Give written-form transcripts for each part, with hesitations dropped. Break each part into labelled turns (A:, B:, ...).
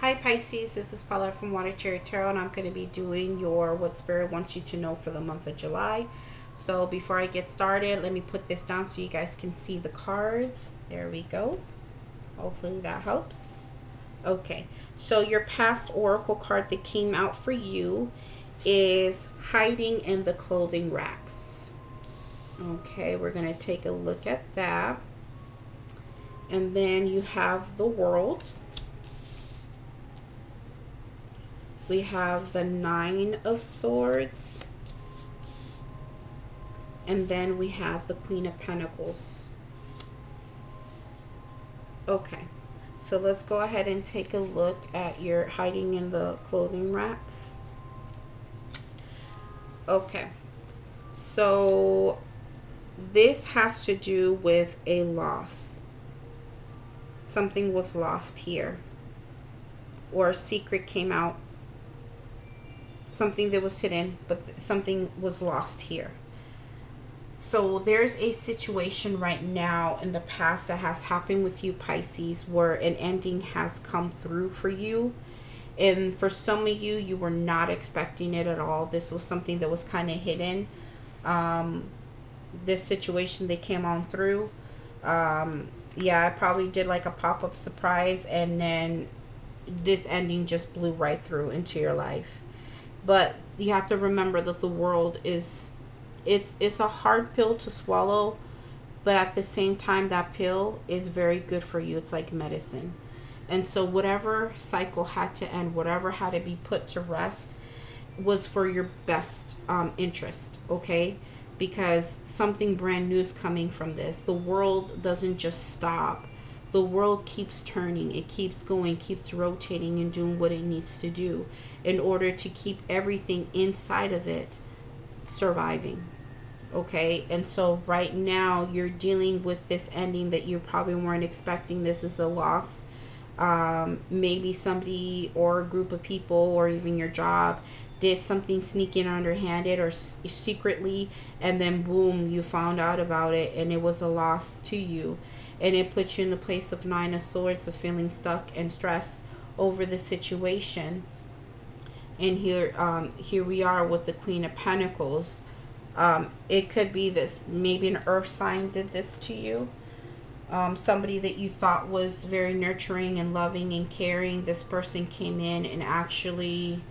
A: Hi Pisces, this is Paula from Water Cherry Tarot, and I'm going to be doing your what Spirit wants you to know for the month of July. So before I get started, let me put this down so you guys can see the cards. There we go. Hopefully that helps. Okay, so your past oracle card that came out for you is hiding in the clothing racks. Okay, we're going to take a look at that. And then you have the World. We have the Nine of Swords. And then we have the Queen of Pentacles. Okay, so let's go ahead and take a look at your hiding in the clothing racks. Okay, so this has to do with a loss. Something was lost here, or a secret came out. Something that was hidden, but something was lost here. So there's a situation right now in the past that has happened with you, Pisces, where an ending has come through for you. And for some of you, you were not expecting it at all. This was something that was kind of hidden. This situation that came on through. Yeah, I probably did like a pop-up surprise, and then this ending just blew right through into your life. But you have to remember that the World is, it's a hard pill to swallow, but at the same time, that pill is very good for you. It's like medicine. And so whatever cycle had to end, whatever had to be put to rest, was for your best interest, okay? Because something brand new is coming from this. The World doesn't just stop. The world keeps turning, it keeps going, keeps rotating and doing what it needs to do in order to keep everything inside of it surviving. Okay, and so right now you're dealing with this ending that you probably weren't expecting. This is a loss. Maybe somebody or a group of people or even your job did something sneaking underhanded or secretly, and then boom, you found out about it and it was a loss to you. And it puts you in the place of Nine of Swords, of feeling stuck and stressed over the situation. And here we are with the Queen of Pentacles. It could be this, maybe an earth sign did this to you. Somebody that you thought was very nurturing and loving and caring. This person came in and actually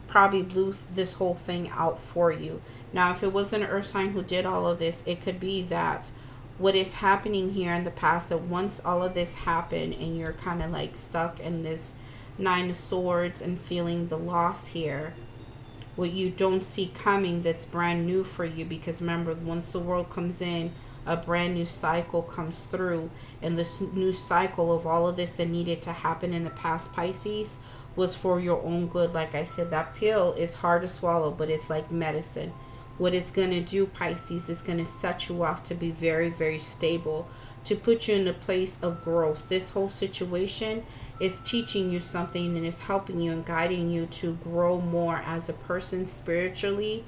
A: probably blew this whole thing out for you. Now, if it was an earth sign who did all of this, it could be that what is happening here in the past, that once all of this happened and you're kind of like stuck in this Nine of Swords and feeling the loss here, what you don't see coming that's brand new for you. Because remember, once the World comes in, a brand new cycle comes through, and this new cycle of all of this that needed to happen in the past, Pisces, was for your own good. Like I said, that pill is hard to swallow, but it's like medicine. What it's going to do, Pisces, is going to set you off to be very, very stable, to put you in a place of growth. This whole situation is teaching you something and is helping you and guiding you to grow more as a person spiritually,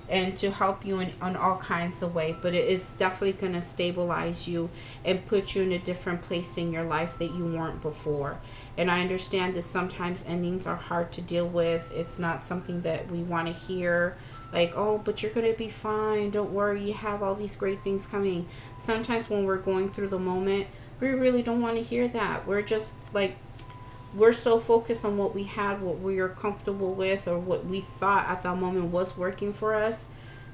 A: and to help you in on all kinds of ways. But it's definitely going to stabilize you and put you in a different place in your life that you weren't before. And I understand that sometimes endings are hard to deal with. It's not something that we want to hear. Like, oh, but you're going to be fine. Don't worry. You have all these great things coming. Sometimes when we're going through the moment, we really don't want to hear that. We're just like, we're so focused on what we had, what we are comfortable with, or what we thought at that moment was working for us.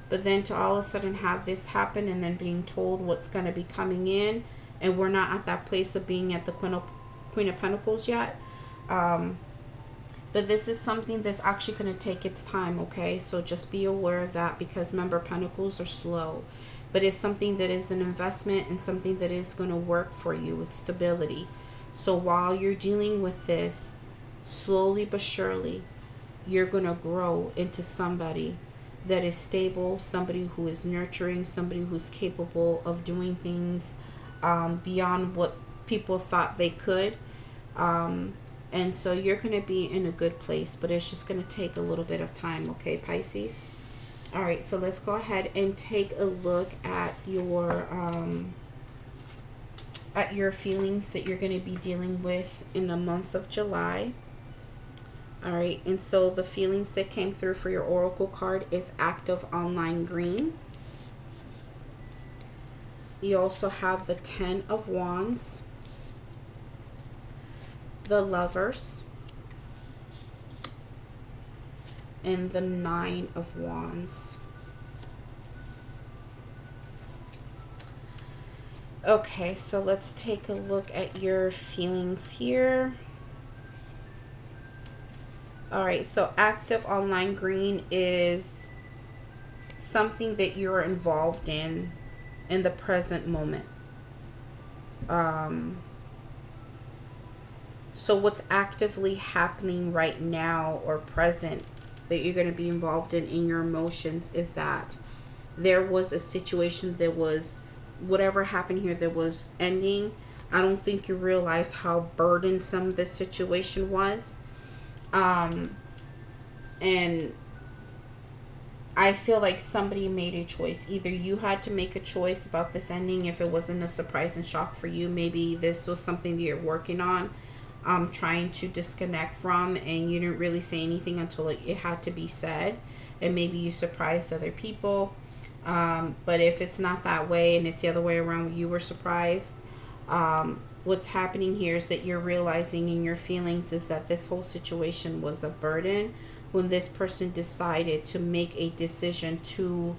A: But then to all of a sudden have this happen, and then being told what's going to be coming in, and we're not at that place of being at the Queen of Pentacles yet. But this is something that's actually going to take its time, okay? So just be aware of that, because remember, Pentacles are slow. But it's something that is an investment and something that is going to work for you with stability. So while you're dealing with this, slowly but surely, you're going to grow into somebody that is stable, somebody who is nurturing, somebody who's capable of doing things beyond what people thought they could. And so you're going to be in a good place, but it's just going to take a little bit of time, okay, Pisces? All right, so let's go ahead and take a look at your at your feelings that you're going to be dealing with in the month of July. All right, and so the feelings that came through for your oracle card is active online green. You also have the 10 of Wands, the Lovers, and the 9 of Wands. Okay, so let's take a look at your feelings here. All right, so active online green is something that you're involved in the present moment. So what's actively happening right now or present that you're going to be involved in your emotions is that there was a situation that was, whatever happened here that was ending. I don't think you realized how burdensome this situation was. And I feel like somebody made a choice. Either you had to make a choice about this ending. If it wasn't a surprise and shock for you, maybe this was something that you're working on, trying to disconnect from, and you didn't really say anything until it had to be said, and maybe you surprised other people. But if it's not that way and it's the other way around, you were surprised, what's happening here is that you're realizing in your feelings is that this whole situation was a burden when this person decided to make a decision to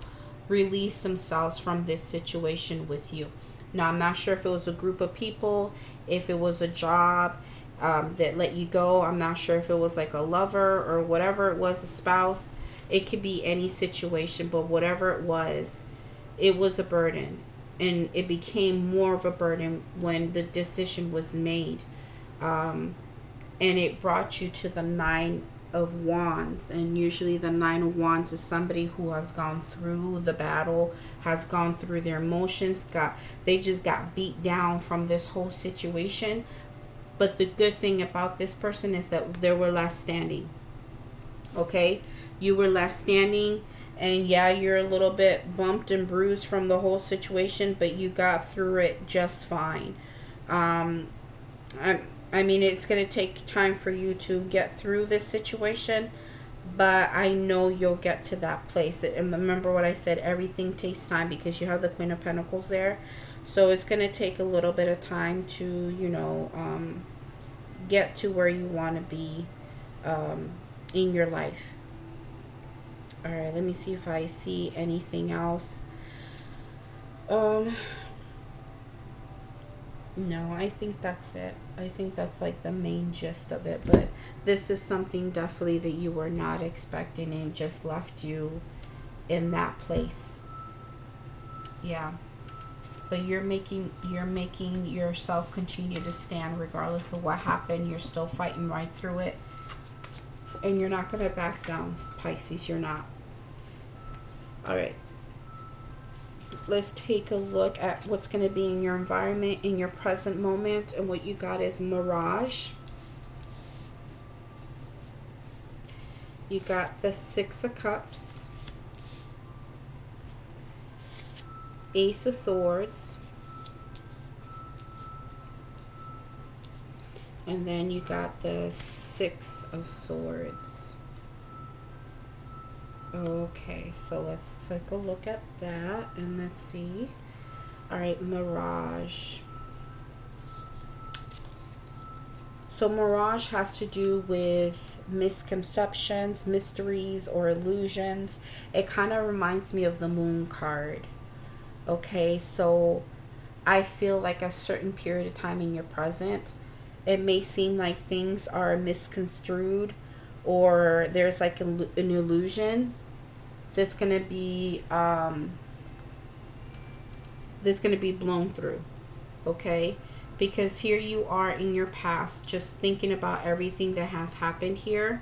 A: release themselves from this situation with you. Now, I'm not sure if it was a group of people, if it was a job that let you go. I'm not sure if it was like a lover or whatever it was, a spouse. It could be any situation, but whatever it was a burden. And it became more of a burden when the decision was made. And it brought you to the 9 of Wands. And usually the 9 of Wands is somebody who has gone through the battle, has gone through their emotions, they just got beat down from this whole situation. But the good thing about this person is that they were left standing. Okay? You were left standing, and yeah, you're a little bit bumped and bruised from the whole situation, but you got through it just fine. I mean, it's going to take time for you to get through this situation, but I know you'll get to that place. And remember what I said, everything takes time, because you have the Queen of Pentacles there. So it's going to take a little bit of time to, get to where you want to be in your life. All right, let me see if I see anything else. No, I think that's it. I think that's like the main gist of it. But this is something definitely that you were not expecting and just left you in that place. Yeah. But you're making yourself continue to stand regardless of what happened. You're still fighting right through it. And you're not going to back down, Pisces. You're not. All right. Let's take a look at what's going to be in your environment in your present moment. And what you got is Mirage. You got the 6 of Cups. Ace of Swords. And then you got the 6 of Swords. Okay, so let's take a look at that and let's see. All right, Mirage. So Mirage has to do with misconceptions, mysteries, or illusions. It kind of reminds me of the Moon card. Okay, so I feel like a certain period of time in your present, it may seem like things are misconstrued, or there's like an illusion that's going to be blown through. Okay, because here you are in your past just thinking about everything that has happened here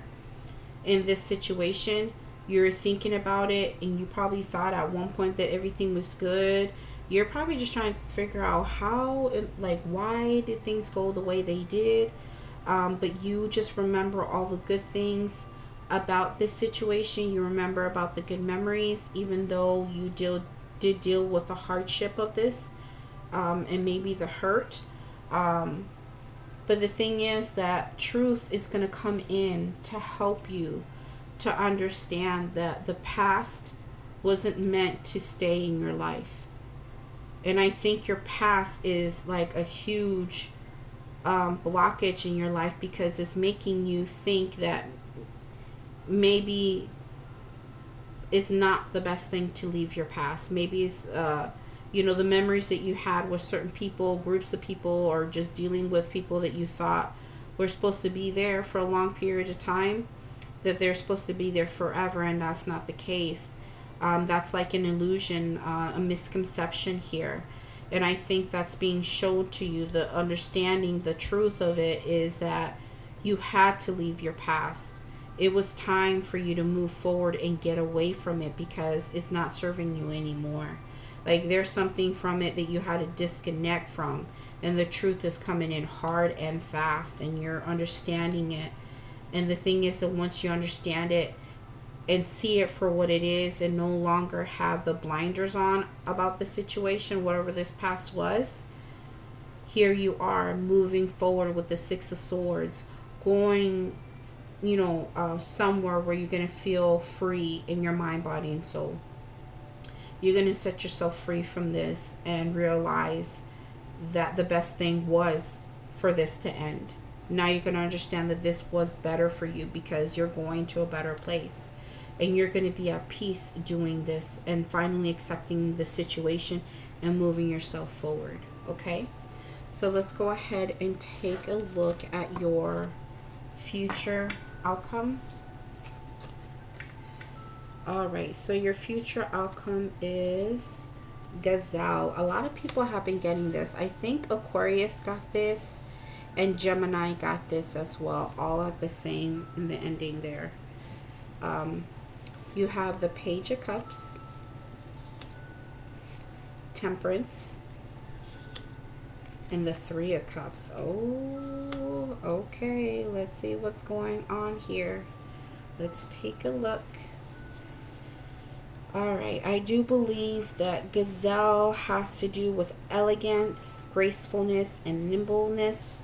A: in this situation. You're thinking about it, and you probably thought at one point that everything was good. You're probably just trying to figure out why did things go the way they did. But you just remember all the good things about this situation. You remember about the good memories, even though you did deal with the hardship of this. and maybe the hurt. But the thing is that truth is going to come in to help you to understand that the past wasn't meant to stay in your life. And I think your past is like a huge blockage in your life, because it's making you think that maybe it's not the best thing to leave your past. Maybe it's the memories that you had with certain people, groups of people, or just dealing with people that you thought were supposed to be there for a long period of time, that they're supposed to be there forever, and that's not the case. That's like an illusion, a misconception here. And I think that's being shown to you. The understanding, the truth of it is that you had to leave your past. It was time for you to move forward and get away from it, because it's not serving you anymore. Like, there's something from it that you had to disconnect from, and the truth is coming in hard and fast, and you're understanding it. And the thing is that once you understand it and see it for what it is, and no longer have the blinders on about the situation, whatever this past was, here you are moving forward with the Six of Swords, going somewhere where you're going to feel free in your mind, body, and soul. You're going to set yourself free from this and realize that the best thing was for this to end. Now you're going to understand that this was better for you, because you're going to a better place. And you're going to be at peace doing this and finally accepting the situation and moving yourself forward. Okay? So let's go ahead and take a look at your future outcome. Alright, so your future outcome is Gazelle. A lot of people have been getting this. I think Aquarius got this and Gemini got this as well, all at the same in the ending there. You have the Page of Cups, Temperance, and the Three of Cups. Oh, okay. Let's see what's going on here. Let's take a look. Alright, I do believe that Gazelle has to do with elegance, gracefulness, and nimbleness.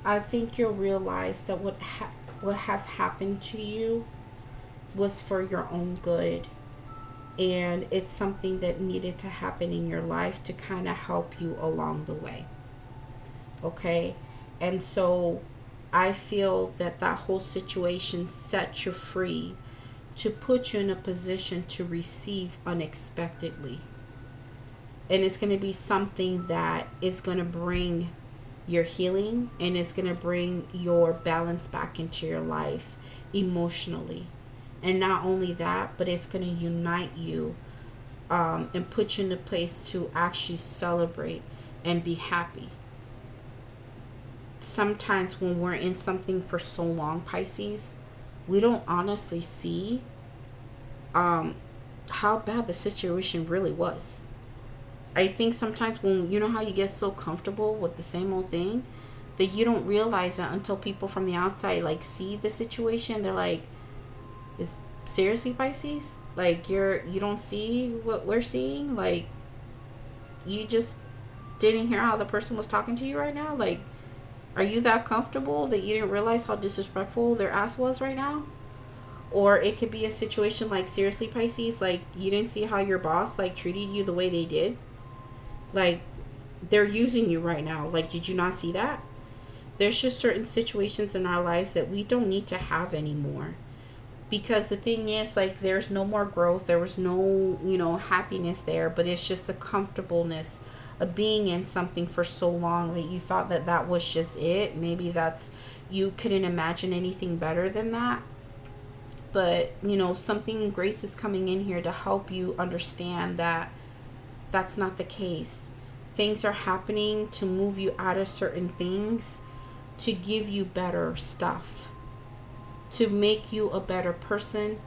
A: I think you'll realize that what has happened to you was for your own good, and it's something that needed to happen in your life to kind of help you along the way. Okay? And so I feel that that whole situation set you free to put you in a position to receive unexpectedly. And it's going to be something that is going to bring your healing, and it's going to bring your balance back into your life emotionally. And not only that, but it's going to unite you and put you in a place to actually celebrate and be happy. Sometimes when we're in something for so long, Pisces, we don't honestly see how bad the situation really was. I think sometimes when, you know how you get so comfortable with the same old thing, that you don't realize that until people from the outside like see the situation. They're like, is seriously, Pisces? Like, you don't see what we're seeing? Like, you just didn't hear how the person was talking to you right now? Like, are you that comfortable that you didn't realize how disrespectful their ass was right now? Or it could be a situation like, seriously, Pisces, like, you didn't see how your boss like treated you the way they did? Like, they're using you right now. Like, did you not see that? There's just certain situations in our lives that we don't need to have anymore. Because the thing is, like, there's no more growth. There was no, happiness there. But it's just the comfortableness of being in something for so long that you thought that that was just it. Maybe that's, you couldn't imagine anything better than that. But, something, grace is coming in here to help you understand that that's not the case. Things are happening to move you out of certain things, to give you better stuff, to make you a better person,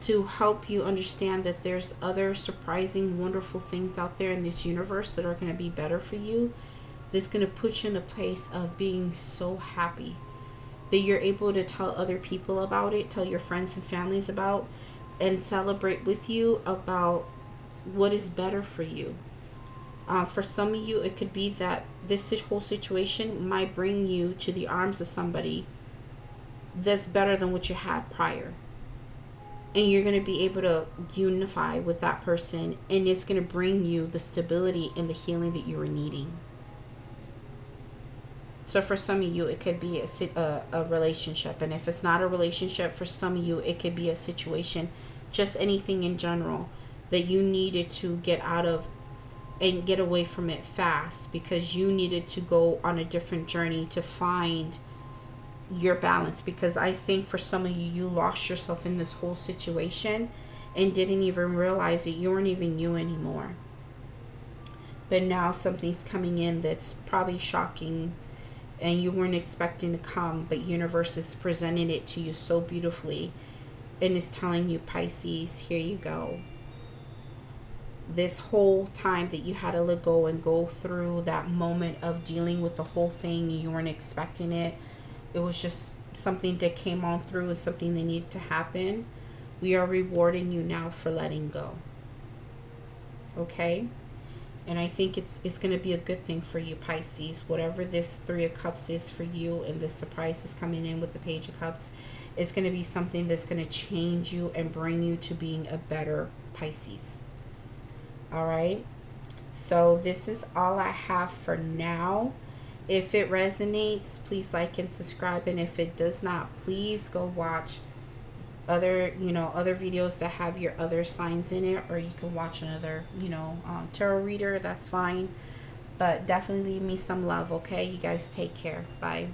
A: to help you understand that there's other surprising, wonderful things out there in this universe that are going to be better for you. That's going to put you in a place of being so happy, that you're able to tell other people about it, tell your friends and families about, and celebrate with you about what is better for you. For some of you, it could be that this whole situation might bring you to the arms of somebody that's better than what you had prior. And you're going to be able to unify with that person, and it's going to bring you the stability and the healing that you were needing. So for some of you, it could be a relationship. And if it's not a relationship, for some of you, it could be a situation, just anything in general that you needed to get out of and get away from it fast, because you needed to go on a different journey to find your balance. Because I think for some of you, you lost yourself in this whole situation and didn't even realize that you weren't even you anymore. But now something's coming in that's probably shocking and you weren't expecting to come, but universe is presenting it to you so beautifully and is telling you, Pisces, here you go. This whole time that you had to let go and go through that moment of dealing with the whole thing, you weren't expecting it. It was just something that came on through and something that needed to happen. We are rewarding you now for letting go. Okay? And I think it's going to be a good thing for you, Pisces. Whatever this Three of Cups is for you, and this surprise is coming in with the Page of Cups, it's going to be something that's going to change you and bring you to being a better Pisces. All right? So this is all I have for now. If it resonates, please like and subscribe. And if it does not, please go watch other videos that have your other signs in it, or you can watch another tarot reader. That's fine, but definitely leave me some love. Okay, you guys take care. Bye.